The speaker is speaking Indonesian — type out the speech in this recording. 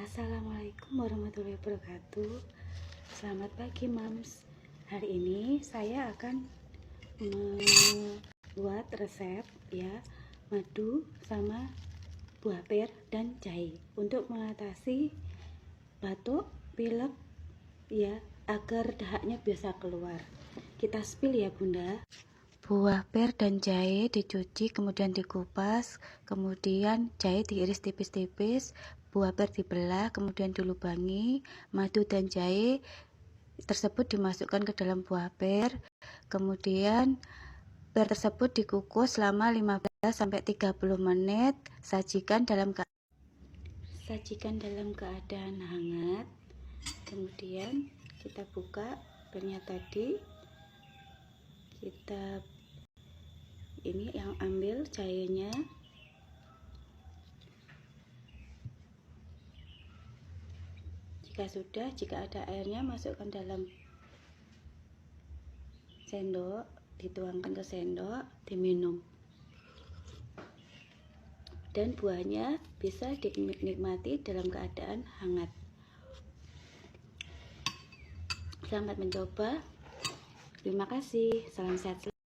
Assalamualaikum warahmatullahi wabarakatuh. Selamat pagi Mams. Hari ini saya akan membuat resep madu sama buah pir dan jahe untuk mengatasi batuk, pilek agar dahaknya bisa keluar. Kita spill ya Bunda. Buah pir dan jahe dicuci, kemudian dikupas, kemudian jahe diiris tipis-tipis, buah pir dibelah, kemudian dilubangi. Madu dan jahe tersebut dimasukkan ke dalam buah pir, kemudian pir tersebut dikukus selama 15-30 menit. Sajikan dalam keadaan hangat. Kemudian kita buka pirnya tadi, kita ini yang ambil jahenya, jika ada airnya masukkan dalam sendok, dituangkan ke sendok, diminum, dan buahnya bisa dinikmati dalam keadaan hangat. Selamat mencoba. Terima kasih. Salam sehat.